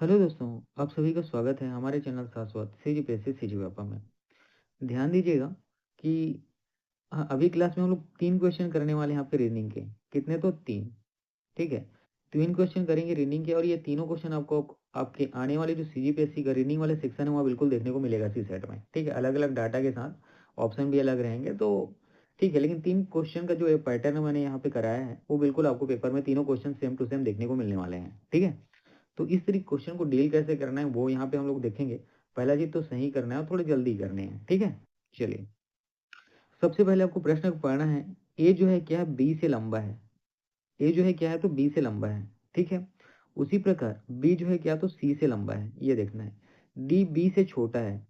Hello दोस्तों, आप सभी का स्वागत है हमारे चैनल शाश्वत सीजीपीएससी सीजीव्यापा में। ध्यान दीजिएगा कि अभी क्लास में हम लोग 3 क्वेश्चन करने वाले हैं आपके रीजनिंग के। कितने? तो 3। ठीक है, 3 क्वेश्चन करेंगे रीजनिंग के और ये तीनों क्वेश्चन आपको आपके आने वाले जो सीजीपीएससी का रीजनिंग वाले सेक्शन है वहाँ बिल्कुल देखने को मिलेगा सी सेट में। ठीक है, अलग अलग डाटा के साथ ऑप्शन भी अलग रहेंगे तो ठीक है, लेकिन 3 क्वेश्चन का जो पैटर्न मैंने यहाँ पे कराया है वो बिल्कुल आपको पेपर में तीनों क्वेश्चन सेम टू सेम देखने को मिलने वाले हैं। ठीक है, तो इस तरीके क्वेश्चन को डील कैसे करना है वो यहाँ पे हम लोग देखेंगे। पहला चीज तो सही करना है और थोड़े जल्दी करने हैं। ठीक है, चलिए सबसे पहले आपको प्रश्न पढ़ना है। ए जो है क्या है, बी से लंबा है। ए जो है क्या है, तो बी से लंबा है। ठीक है, उसी प्रकार बी जो है क्या, तो सी से लंबा है, ये देखना है। डी बी से छोटा है।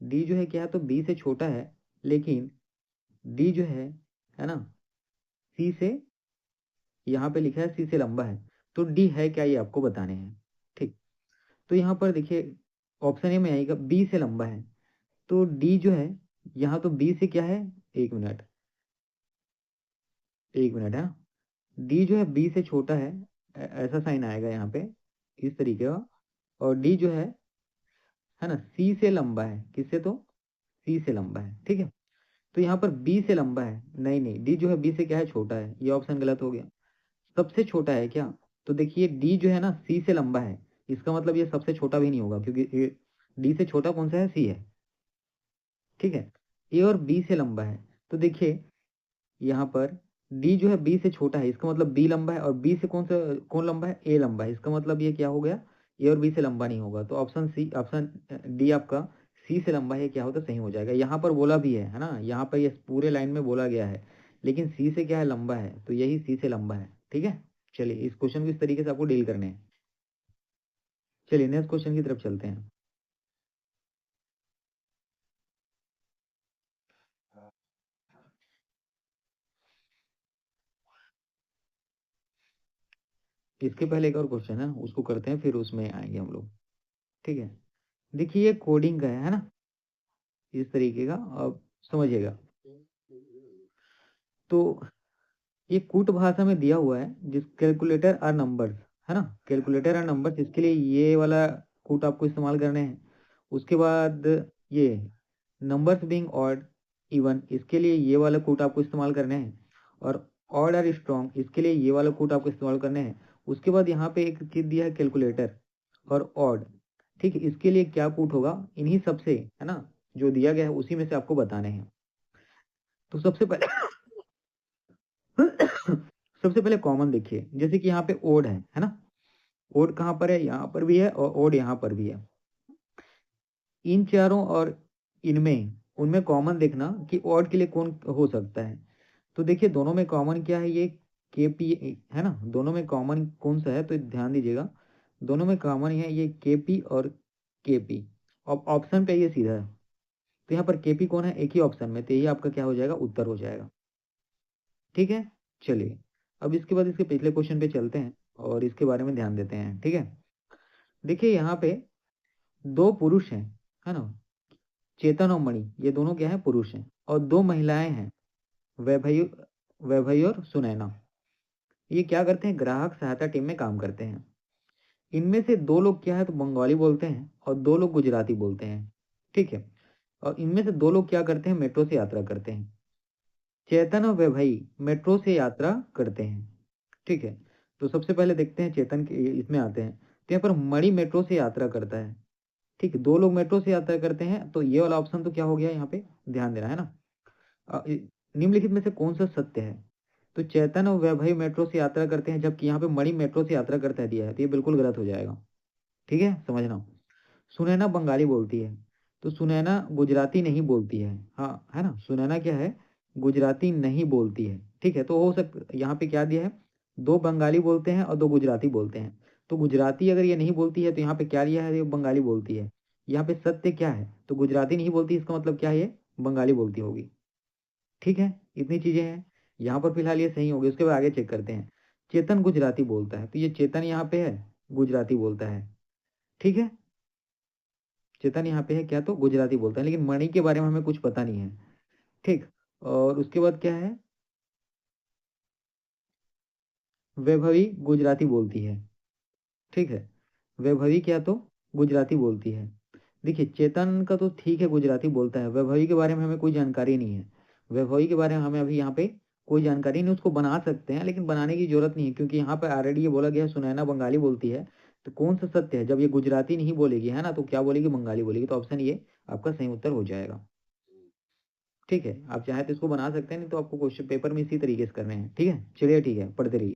डी जो है क्या है, तो बी से छोटा है, लेकिन डी जो है ना, सी से, यहाँ पे लिखा है सी से लंबा है, तो डी है क्या ये आपको बताने हैं। ठीक, तो यहाँ पर देखिए ऑप्शन ए में आएगा बी से लंबा है, तो डी जो है यहाँ, तो बी से क्या है, एक मिनट, एक मिनट है। डी जो है बी से छोटा है, ऐसा साइन आएगा यहाँ पे, इस तरीके का। और डी जो है ना, सी से लंबा है। किससे? तो सी से लंबा है। ठीक है, तो यहाँ पर बी से लंबा है, नहीं नहीं, डी जो है बी से क्या है, छोटा है, ये ऑप्शन गलत हो गया। सबसे छोटा है क्या? तो देखिए डी जो है ना सी से लंबा है, इसका मतलब ये सबसे छोटा भी नहीं होगा, क्योंकि डी से छोटा कौन सा है, सी है। ठीक है, ए और बी से लंबा है, तो देखिए यहाँ पर डी जो है बी से छोटा है, इसका मतलब बी लंबा है, और बी से कौन लंबा है, ए लंबा है, इसका मतलब ये क्या हो गया, ए और बी से लंबा नहीं होगा। तो ऑप्शन सी, ऑप्शन डी आपका सी से लंबा है, क्या होता सही हो जाएगा। यहाँ पर बोला भी है ना, यहाँ पर ये पूरे लाइन में बोला गया है, लेकिन सी से क्या है, लंबा है, तो यही सी से लंबा है। ठीक है, चलिए इस क्वेश्चन को इस तरीके से आपको डील करने हैं। चलिए नेक्स्ट क्वेश्चन की तरफ चलते हैं। इसके पहले एक और क्वेश्चन है, उसको करते हैं फिर उसमें आएंगे हम लोग। ठीक है, देखिए ये कोडिंग का है ना, इस तरीके का, अब समझिएगा। तो ये कूट भाषा में दिया हुआ है, जिस कैलकुलेटर आर नंबर्स, है ना, कैलकुलेटर आर नंबर्स, इसके लिए ये वाला कूट आपको इस्तेमाल करने हैं। उसके बाद ये नंबर्स बीइंग ऑड इवन, इसके लिए ये वाला कूट आपको इस्तेमाल करने हैं। और ऑड आर स्ट्रॉन्ग, इसके लिए ये वाला कूट आपको इस्तेमाल करने हैं। उसके बाद यहाँ पे एक चीज दिया है कैलकुलेटर और ऑड। ठीक है, इसके लिए क्या कूट होगा, इन्हीं सबसे, है ना, जो दिया गया है उसी में से आपको बताने हैं। तो सबसे पहले सबसे पहले कॉमन देखिए, जैसे कि यहाँ पे ओड है ना। ओड कहाँ पर है, यहाँ पर भी है, और ओड यहाँ पर भी है। इन चारों और इनमें, उनमें कॉमन देखना कि ओड के लिए कौन हो सकता है। तो देखिए दोनों में कॉमन क्या है, ये के पी है ना, दोनों में कॉमन कौन सा है, तो ध्यान दीजिएगा। दोनों में कॉमन है ये के पी और के पी। अब ऑप्शन पे ये सीधा है, तो यहाँ पर के पी कौन है, एक ही ऑप्शन में, तो यही आपका क्या हो जाएगा, उत्तर हो जाएगा। ठीक है, चलिए अब इसके बाद इसके पिछले क्वेश्चन पे चलते हैं और इसके बारे में ध्यान देते हैं। ठीक है, देखिए यहाँ पे दो पुरुष हैं, है ना, चेतन और मणि, ये दोनों क्या है, पुरुष हैं, और दो महिलाएं हैं, वैभवी, वैभवी और सुनैना। ये क्या करते हैं, ग्राहक सहायता टीम में काम करते हैं। इनमें से दो लोग क्या है, तो बंगाली बोलते हैं और दो लोग गुजराती बोलते हैं। ठीक है, और इनमें से दो लोग क्या करते हैं, मेट्रो से यात्रा करते हैं। चेतन और वैभवी मेट्रो से यात्रा करते हैं। ठीक है, तो सबसे पहले देखते हैं चेतन के, इसमें आते हैं, तो यहाँ पर मणि मेट्रो से यात्रा करता है। ठीक है, दो लोग मेट्रो से यात्रा करते हैं, तो ये वाला ऑप्शन तो क्या हो गया, यहाँ पे ध्यान देना है ना। निम्नलिखित में से कौन सा सत्य है? तो चेतन और वैभव मेट्रो से यात्रा करते हैं, जबकि यहाँ पे मणि मेट्रो से यात्रा करता है दिया है, तो ये बिल्कुल गलत हो जाएगा। ठीक है, समझना। सुनैना बंगाली बोलती है, तो सुनैना गुजराती नहीं बोलती है। हाँ, है ना, सुनैना क्या है, गुजराती नहीं बोलती है। ठीक है, तो हो सकता यहाँ पे क्या दिया है, दो बंगाली बोलते हैं और दो गुजराती बोलते हैं। तो गुजराती अगर ये नहीं बोलती है, तो यहाँ पे क्या लिया है, ये बंगाली बोलती है। यहाँ पे सत्य क्या है, तो गुजराती नहीं बोलती, इसका मतलब क्या है, ये बंगाली बोलती होगी। ठीक है, इतनी चीजें हैं। यहाँ पर फिलहाल ये सही होगी, उसके बाद आगे चेक करते हैं। चेतन गुजराती बोलता है, तो ये चेतन यहाँ पे है, गुजराती बोलता है। ठीक है, चेतन यहाँ पे है क्या, तो गुजराती बोलता है, लेकिन मणि के बारे में हमें कुछ पता नहीं है। ठीक, और उसके बाद क्या है, वैभवी गुजराती बोलती है। ठीक है, वैभवी क्या तो गुजराती बोलती है। देखिए चेतन का तो ठीक है गुजराती बोलता है, वैभवी के बारे में हमें कोई जानकारी नहीं है। वैभवी के बारे में हमें अभी यहाँ पे कोई जानकारी नहीं, उसको बना सकते हैं लेकिन बनाने की जरूरत नहीं है, क्योंकि यहाँ पे ऑलरेडी ये बोला गया है सुनैना बंगाली बोलती है। तो कौन सा सत्य है, जब ये गुजराती नहीं बोलेगी है ना, तो क्या बोलेगी, बंगाली बोलेगी। तो ऑप्शन ये आपका सही उत्तर हो जाएगा। ठीक है, आप चाहे तो इसको बना सकते हैं, नहीं तो आपको क्वेश्चन पेपर में इसी तरीके से करने हैं। ठीक है, चलिए ठीक है, पढ़ते रहिए।